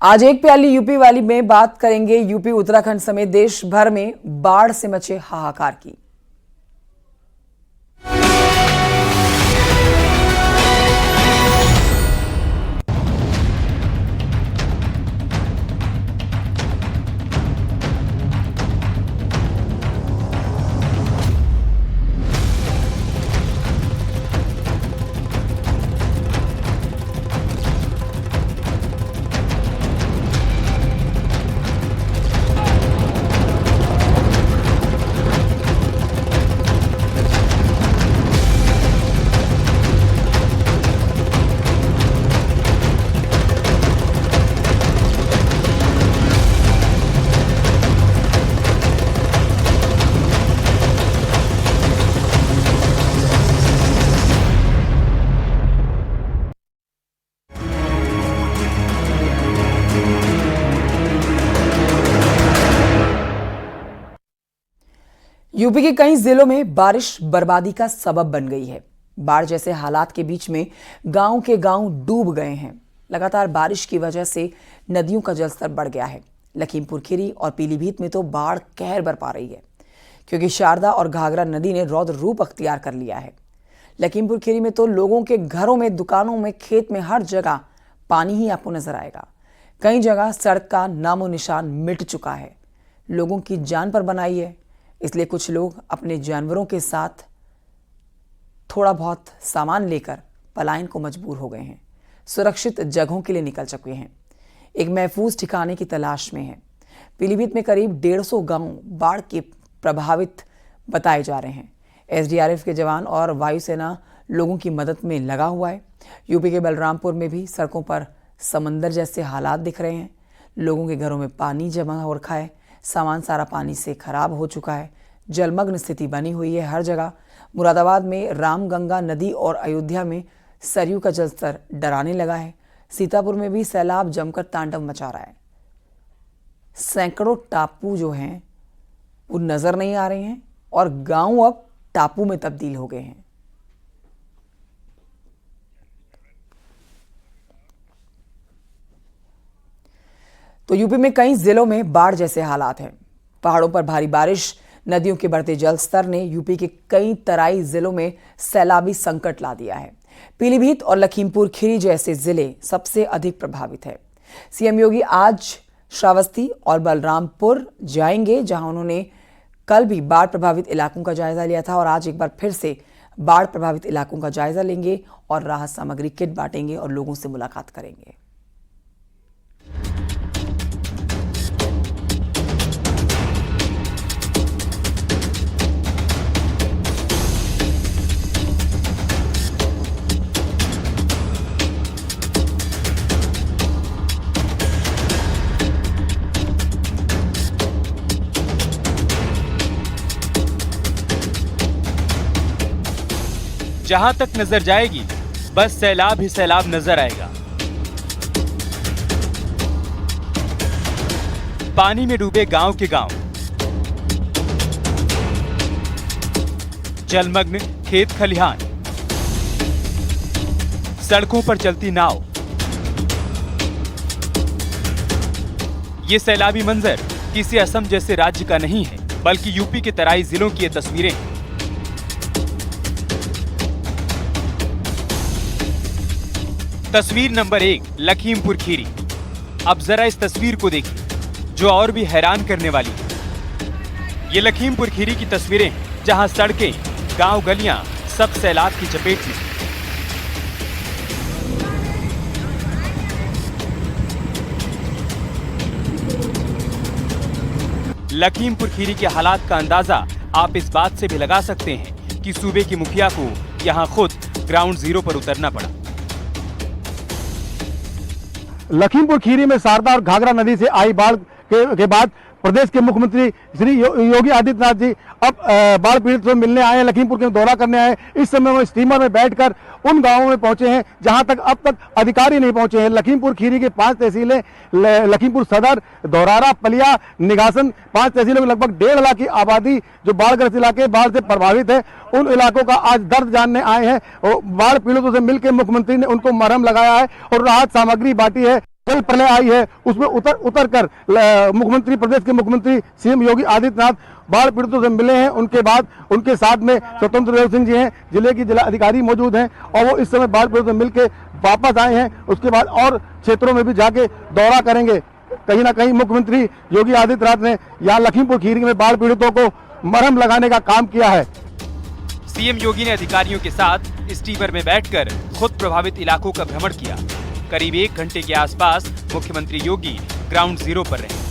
आज एक प्याली यूपी वाली में बात करेंगे यूपी उत्तराखंड समेत देश भर में बाढ़ से मचे हाहाकार की। यूपी के कई जिलों में बारिश बर्बादी का सबब बन गई है। बाढ़ जैसे हालात के बीच में गांव के गांव डूब गए हैं। लगातार बारिश की वजह से नदियों का जलस्तर बढ़ गया है। लखीमपुर खीरी और पीलीभीत में तो बाढ़ कहर बरपा रही है, क्योंकि शारदा और घाघरा नदी ने रौद्र रूप अख्तियार कर लिया है। लखीमपुर खीरी में तो लोगों के घरों में, दुकानों में, खेत में हर जगह पानी ही आपको नजर आएगा। कई जगह सड़क का नामो निशान मिट चुका है। लोगों की जान पर बनाई है, इसलिए कुछ लोग अपने जानवरों के साथ थोड़ा बहुत सामान लेकर पलायन को मजबूर हो गए हैं। सुरक्षित जगहों के लिए निकल चुके हैं, एक महफूज ठिकाने की तलाश में हैं। पीलीभीत में करीब 150 गांव बाढ़ के प्रभावित बताए जा रहे हैं। एसडीआरएफ के जवान और वायुसेना लोगों की मदद में लगा हुआ है। यूपी के बलरामपुर में भी सड़कों पर समंदर जैसे हालात दिख रहे हैं। लोगों के घरों में पानी जमा हो रखा है, सामान सारा पानी से खराब हो चुका है। जलमग्न स्थिति बनी हुई है हर जगह। मुरादाबाद में रामगंगा नदी और अयोध्या में सरयू का जलस्तर डराने लगा है। सीतापुर में भी सैलाब जमकर तांडव मचा रहा है। सैकड़ों टापू जो हैं वो नजर नहीं आ रहे हैं और गांव अब टापू में तब्दील हो गए हैं। तो यूपी में कई जिलों में बाढ़ जैसे हालात हैं। पहाड़ों पर भारी बारिश, नदियों के बढ़ते जलस्तर ने यूपी के कई तराई जिलों में सैलाबी संकट ला दिया है। पीलीभीत और लखीमपुर खीरी जैसे जिले सबसे अधिक प्रभावित है। सीएम योगी आज श्रावस्ती और बलरामपुर जाएंगे, जहां उन्होंने कल भी बाढ़ प्रभावित इलाकों का जायजा लिया था और आज एक बार फिर से बाढ़ प्रभावित इलाकों का जायजा लेंगे और राहत सामग्री किट बांटेंगे और लोगों से मुलाकात करेंगे। जहां तक नजर जाएगी बस सैलाब ही सैलाब नजर आएगा। पानी में डूबे गांव के गांव, जलमग्न खेत खलिहान, सड़कों पर चलती नाव। ये सैलाबी मंजर किसी असम जैसे राज्य का नहीं है, बल्कि यूपी के तराई जिलों की ये तस्वीरें हैं। तस्वीर नंबर 1, लखीमपुर खीरी। अब जरा इस तस्वीर को देखिए, जो और भी हैरान करने वाली है। ये लखीमपुर खीरी की तस्वीरें हैं, जहां सड़कें, गांव गलियां सब सैलाब की चपेट में। लखीमपुर खीरी के हालात का अंदाजा आप इस बात से भी लगा सकते हैं कि सूबे की मुखिया को यहां खुद ग्राउंड जीरो पर उतरना पड़ा। लखीमपुर खीरी में शारदा और घाघरा नदी से आई बाढ़ के बाद प्रदेश के मुख्यमंत्री श्री योगी आदित्यनाथ जी अब बाढ़ पीड़ित से मिलने आए हैं, लखीमपुर के दौरा करने आए। इस समय वो स्टीमर में बैठकर उन गांवों में पहुंचे हैं जहां तक अब तक अधिकारी नहीं पहुंचे हैं। लखीमपुर खीरी के 5 तहसीलें, लखीमपुर सदर, धौरारा, पलिया, निगासन, 5 तहसीलों में लगभग 1.5 लाख की आबादी जो बाढ़ग्रस्त इलाके, बाढ़ से प्रभावित है, उन इलाकों का आज दर्द जानने आए हैं। और बाढ़ पीड़ितों से मिलकर मुख्यमंत्री ने उनको मरहम लगाया है और राहत सामग्री बांटी है। जल प्रलय आई है उसमें उतर कर मुख्यमंत्री, प्रदेश के मुख्यमंत्री सीएम योगी आदित्यनाथ बाढ़ पीड़ितों से मिले हैं। उनके बाद उनके साथ में स्वतंत्र देव सिंह जी हैं, जिले की जिला अधिकारी मौजूद हैं और वो इस समय बाढ़ पीड़ितों से मिलकर वापस आए हैं। उसके बाद और क्षेत्रों में भी जाके दौरा करेंगे। कहीं ना कहीं मुख्यमंत्री योगी आदित्यनाथ ने यहाँ लखीमपुर खीरी में बाढ़ पीड़ितों को मरहम लगाने का काम किया है। सीएम योगी ने अधिकारियों के साथ स्टीमर में बैठकर खुद प्रभावित इलाकों का भ्रमण किया। करीब 1 घंटे के आसपास मुख्यमंत्री योगी ग्राउंड जीरो पर रहे।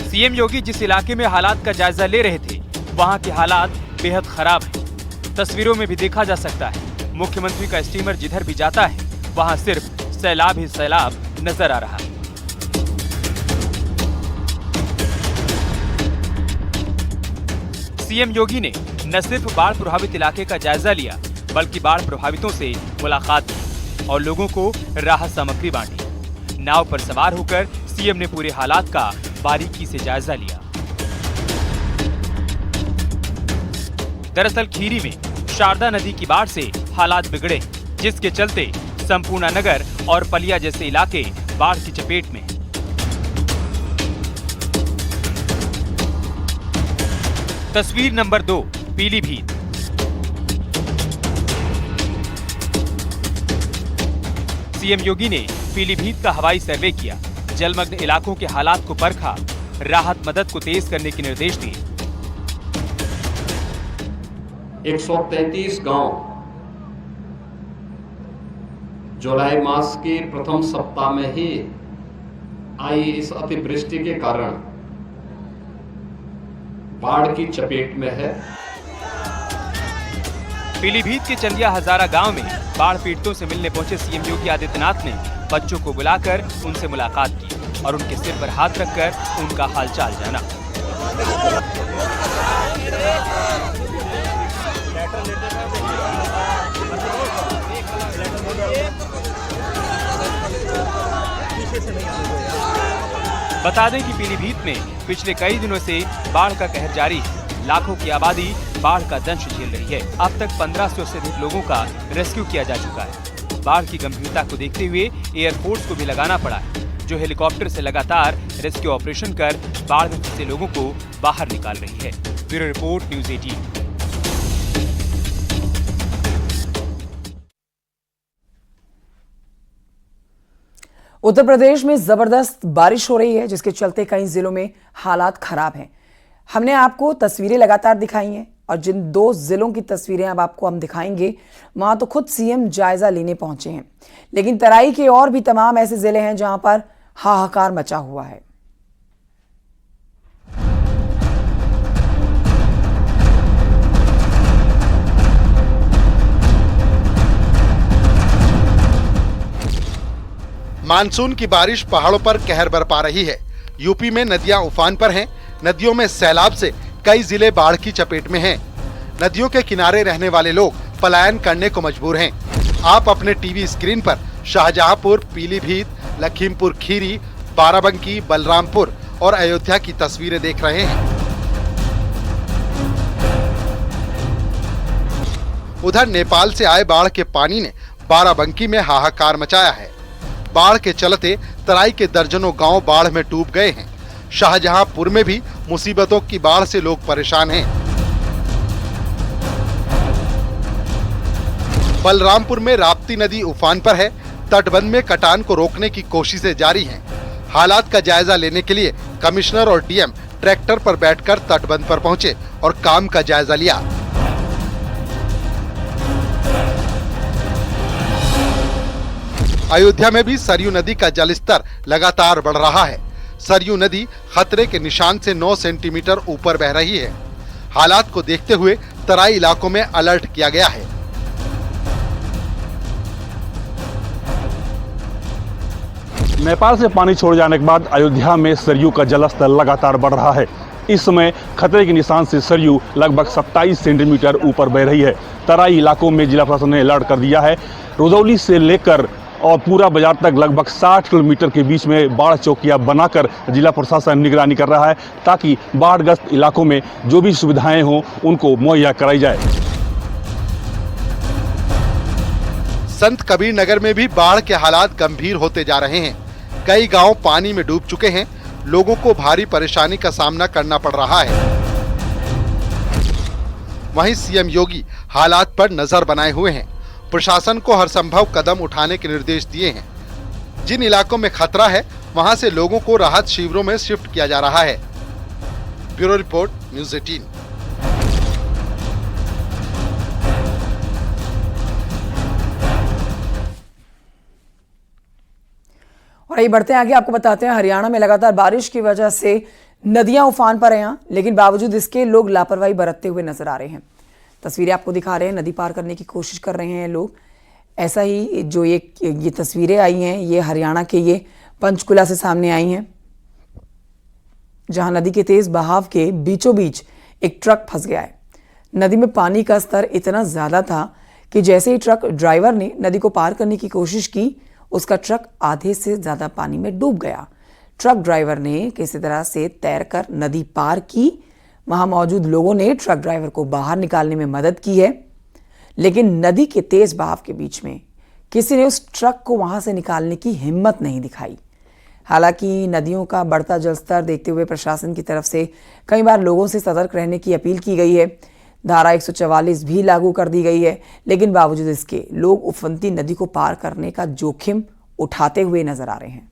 सीएम योगी जिस इलाके में हालात का जायजा ले रहे थे, वहां के हालात बेहद खराब हैं। तस्वीरों में भी देखा जा सकता है, मुख्यमंत्री का स्टीमर जिधर भी जाता है, वहां सिर्फ सैलाब ही सैलाब नजर आ रहा है। सीएम योगी ने न सिर्फ बाढ़ प्रभावित इलाके का जायजा लिया, बल्कि बाढ़ प्रभावितों से मुलाकात की और लोगों को राहत सामग्री बांटी। नाव पर सवार होकर सीएम ने पूरे हालात का बारीकी से जायजा लिया। दरअसल खीरी में शारदा नदी की बाढ़ से हालात बिगड़े, जिसके चलते संपूर्ण नगर और पलिया जैसे इलाके बाढ़ की चपेट में हैं। तस्वीर नंबर 2, पीलीभीत। सीएम योगी ने पीलीभीत का हवाई सर्वे किया, जलमग्न इलाकों के हालात को परखा, राहत मदद को तेज करने के निर्देश दिए। 133 गांव जुलाई मास के प्रथम सप्ताह में ही आई इस अतिवृष्टि के कारण बाढ़ की चपेट में है। पीलीभीत के चंदिया हजारा गांव में बाढ़ पीड़ितों से मिलने पहुंचे सीएम योगी आदित्यनाथ ने बच्चों को बुलाकर उनसे मुलाकात की और उनके सिर पर हाथ रखकर उनका हालचाल जाना। बता दें कि पीलीभीत में पिछले कई दिनों से बाढ़ का कहर जारी है। लाखों की आबादी बाढ़ का दंश झेल रही है। अब तक 1500 से अधिक लोगों का रेस्क्यू किया जा चुका है। बाढ़ की गंभीरता को देखते हुए एयरफोर्स को भी लगाना पड़ा है, जो हेलीकॉप्टर से लगातार रेस्क्यू ऑपरेशन कर बाढ़ में फंसे लोगों को बाहर निकाल रही है। Bureau report, news 18। Uttar Pradesh में जबरदस्त बारिश हो रही है, जिसके चलते कई जिलों में हालात खराब हैं। हमने आपको तस्वीरें लगातार दिखाई हैं और जिन 2 जिलों की तस्वीरें अब आपको हम दिखाएंगे, वहां तो खुद सीएम जायजा लेने पहुंचे हैं, लेकिन तराई के और भी तमाम ऐसे जिले हैं जहां पर हाहाकार मचा हुआ है। मानसून की बारिश पहाड़ों पर कहर बरपा रही है। यूपी में नदियां उफान पर हैं। नदियों में सैलाब से कई जिले बाढ़ की चपेट में हैं। नदियों के किनारे रहने वाले लोग पलायन करने को मजबूर हैं। आप अपने टीवी स्क्रीन पर शाहजहांपुर, पीलीभीत, लखीमपुर खीरी, बाराबंकी, बलरामपुर और अयोध्या की तस्वीरें देख रहे हैं। उधर नेपाल से आए बाढ़ के पानी ने बाराबंकी में हाहाकार मचाया है। बाढ़ के चलते तराई के दर्जनों गांव बाढ़ में डूब गए हैं। शाहजहांपुर में भी मुसीबतों की बाढ़ से लोग परेशान हैं। बलरामपुर में राप्ती नदी उफान पर है। तटबंध में कटान को रोकने की कोशिशें जारी हैं। हालात का जायजा लेने के लिए कमिश्नर और डीएम ट्रैक्टर पर बैठकर तटबंध पर पहुंचे और काम का जायजा लिया। अयोध्या में भी सरयू नदी का जलस्तर लगातार बढ़ रहा है। सरयू नदी खतरे के निशान से 9 सेंटीमीटर ऊपर बह रही है। हालात को देखते हुए तराई इलाकों में अलर्ट किया गया है। नेपाल से पानी छोड़ जाने के बाद अयोध्या में सरयू का जलस्तर लगातार बढ़ रहा है। इस समय खतरे के निशान से सरयू लगभग 27 सेंटीमीटर ऊपर बह रही है। तराई इलाकों में जिला प्रशासन ने अलर्ट कर दिया है। रुदौली से लेकर और पूरा बाजार तक लगभग 60 किलोमीटर के बीच में बाढ़ चौकियां बनाकर जिला प्रशासन निगरानी कर रहा है, ताकि बाढ़ग्रस्त इलाकों में जो भी सुविधाएं हों उनको मुहैया कराई जाए। संत कबीर नगर में भी बाढ़ के हालात गंभीर होते जा रहे हैं। कई गांव पानी में डूब चुके हैं। लोगों को भारी परेशानी का सामना करना पड़ रहा है। वहीं सीएम योगी हालात पर नजर बनाए हुए हैं। प्रशासन को हर संभव कदम उठाने के निर्देश दिए हैं। जिन इलाकों में खतरा है वहां से लोगों को राहत शिविरों में शिफ्ट किया जा रहा है। Bureau report, news 18। और ये बढ़ते हैं आगे, आपको बताते हैं हरियाणा में लगातार बारिश की वजह से नदियां उफान पर हैं यहाँ, लेकिन बावजूद इसके लोग लापरवाही बरतते हुए नजर आ रहे हैं। तस्वीरें आपको दिखा रहे हैं, नदी पार करने की कोशिश कर रहे हैं लोग। ऐसा ही जो ये तस्वीरें आई हैं, ये हरियाणा के ये पंचकुला से सामने आई हैं, जहां नदी के तेज बहाव के बीचों बीच एक ट्रक फंस गया है। नदी में पानी का स्तर इतना ज्यादा था कि जैसे ही ट्रक ड्राइवर ने नदी को पार करने की कोशिश की, उसका ट्रक आधे से ज्यादा पानी में डूब गया। ट्रक ड्राइवर ने किसी तरह से तैरकर नदी पार की। वहां मौजूद लोगों ने ट्रक ड्राइवर को बाहर निकालने में मदद की है, लेकिन नदी के तेज बहाव के बीच में किसी ने उस ट्रक को वहां से निकालने की हिम्मत नहीं दिखाई। हालांकि नदियों का बढ़ता जलस्तर देखते हुए प्रशासन की तरफ से कई बार लोगों से सतर्क रहने की अपील की गई है। धारा 144 भी लागू कर दी गई है, लेकिन बावजूद इसके लोग उफनती नदी को पार करने का जोखिम उठाते हुए नजर आ रहे हैं।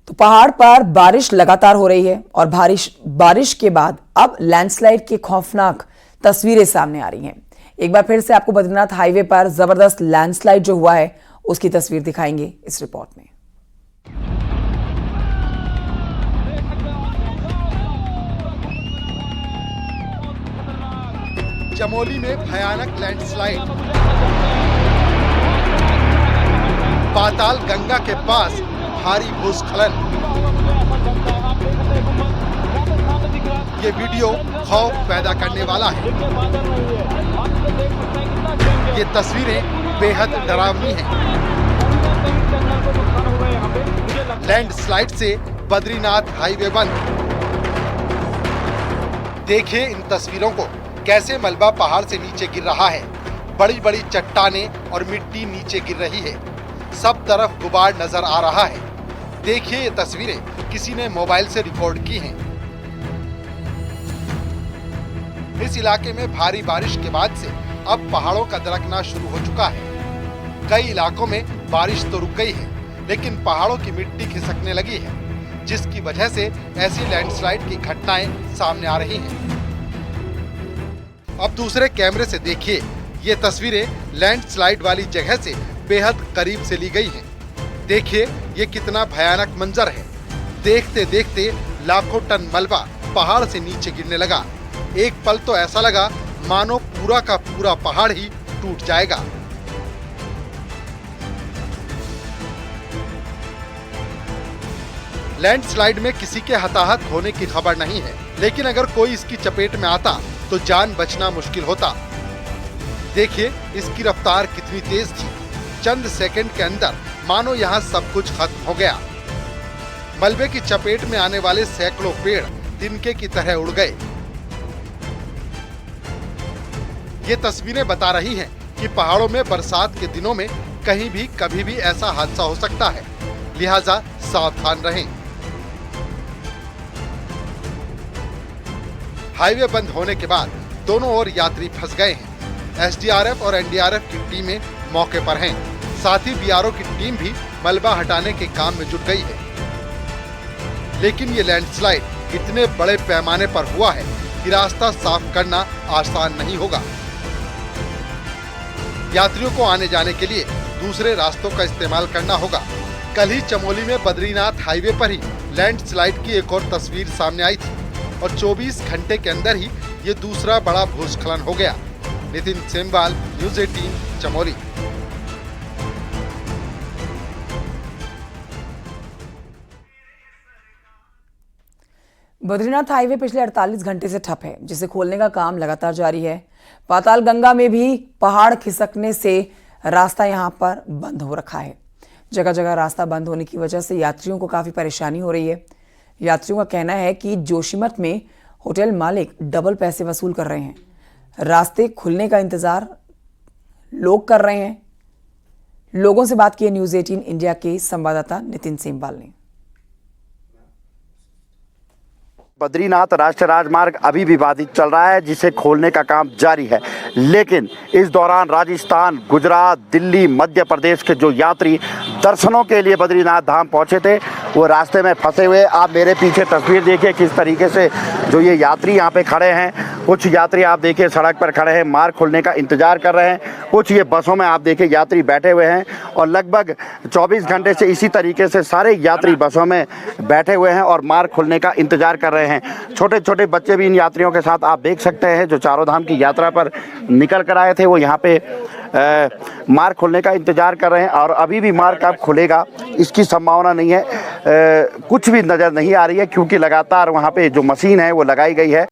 तो पहाड़ पर बारिश लगातार हो रही है और बारिश के बाद अब लैंडस्लाइड की खौफनाक तस्वीरें सामने आ रही हैं। एक बार फिर से आपको बद्रीनाथ हाईवे पर जबरदस्त लैंडस्लाइड जो हुआ है उसकी तस्वीर दिखाएंगे इस रिपोर्ट में। चमोली में भयानक लैंडस्लाइड। पाताल गंगा के पास भारी भूस्खलन। ये वीडियो खौफ पैदा करने वाला है। ये तस्वीरें बेहद डरावनी हैं। लैंडस्लाइड से बद्रीनाथ हाईवे बंद। देखिए इन तस्वीरों को, कैसे मलबा पहाड़ से नीचे गिर रहा है। बड़ी बड़ी चट्टानें और मिट्टी नीचे गिर रही है। सब तरफ गुबार नजर आ रहा है। देखिए ये तस्वीरें किसी ने मोबाइल से रिकॉर्ड की हैं। इस इलाके में भारी बारिश के बाद से अब पहाड़ों का दरकना शुरू हो चुका है। कई इलाकों में बारिश तो रुक गई है, लेकिन पहाड़ों की मिट्टी खिसकने लगी है, जिसकी वजह से ऐसी लैंडस्लाइड की घटनाएं सामने आ रही हैं। अब दूसरे कैमरे से देखिए, ये तस्वीरें लैंडस्लाइड वाली जगह से बेहद करीब से ली गई हैं। देखिए ये कितना भयानक मंजर है। देखते देखते लाखों टन मलबा पहाड़ से नीचे गिरने लगा। एक पल तो ऐसा लगा मानो पूरा का पूरा पहाड़ ही टूट जाएगा। लैंडस्लाइड में किसी के हताहत होने की खबर नहीं है, लेकिन अगर कोई इसकी चपेट में आता तो जान बचना मुश्किल होता। देखिए इसकी रफ्तार कितनी तेज थी। चंद सेकंड के अंदर मानो यहाँ सब कुछ खत्म हो गया। मलबे की चपेट में आने वाले सैकड़ों पेड़ तिनके की तरह उड़ गए। ये तस्वीरें बता रही हैं कि पहाड़ों में बरसात के दिनों में कहीं भी कभी भी ऐसा हादसा हो सकता है, लिहाजा सावधान रहें। हाईवे बंद होने के बाद दोनों ओर यात्री फंस गए हैं। एसडीआरएफ और एनडीआरएफ की टीमें मौके पर हैं। साथ ही बीआरओ की टीम भी मलबा हटाने के काम में जुट गई है। लेकिन ये लैंडस्लाइड इतने बड़े पैमाने पर हुआ है कि रास्ता साफ करना आसान नहीं होगा। यात्रियों को आने जाने के लिए दूसरे रास्तों का इस्तेमाल करना होगा। कल ही चमोली में बद्रीनाथ हाईवे पर ही लैंडस्लाइड की एक और तस्वीर सामने आई थी और 24 घंटे के अंदर ही ये दूसरा बड़ा भूस्खलन हो गया। नितिन सेमवाल, न्यूज़ 18, चमोली। बद्रीनाथ हाईवे पिछले 48 घंटे से ठप है, जिसे खोलने का काम लगातार जारी है। पाताल गंगा में भी पहाड़ खिसकने से रास्ता यहां पर बंद हो रखा है। जगह जगह रास्ता बंद होने की वजह से यात्रियों को काफी परेशानी हो रही है। यात्रियों का कहना है कि जोशीमठ में होटल मालिक डबल पैसे वसूल कर रहे हैं। रास्ते खुलने का इंतजार लोग कर रहे हैं। लोगों से बात की है न्यूज़ 18 इंडिया के संवाददाता नितिन सेमवाल ने। बद्रीनाथ राष्ट्रीय राजमार्ग अभी भी बाधित चल रहा है, जिसे खोलने का काम जारी है। लेकिन इस दौरान राजस्थान, गुजरात, दिल्ली, मध्य प्रदेश के जो यात्री दर्शनों के लिए बद्रीनाथ धाम पहुंचे थे, वो रास्ते में फंसे हुए। आप मेरे पीछे तस्वीर देखिए किस तरीके से जो ये यात्री यहाँ पे खड़े हैं। कुछ यात्री आप देखिए सड़क पर खड़े हैं, मार्ग खुलने का इंतजार कर रहे हैं। कुछ ये बसों में आप देखिए यात्री बैठे हुए हैं और लगभग 24 घंटे से इसी तरीके से सारे यात्री बसों में बैठे हुए हैं और मार्ग खुलने का इंतजार कर रहे हैं। छोटे छोटे बच्चे भी इन यात्रियों के साथ आप देख सकते हैं, जो चारों धाम की यात्रा पर निकल कर आए थे, वो यहाँ पे मार्ग खुलने का इंतजार कर रहे हैं। और अभी भी मार्ग कब खुलेगा इसकी संभावना नहीं है, कुछ भी नज़र नहीं आ रही है, क्योंकि लगातार वहाँ पे जो मशीन है वो लगाई गई है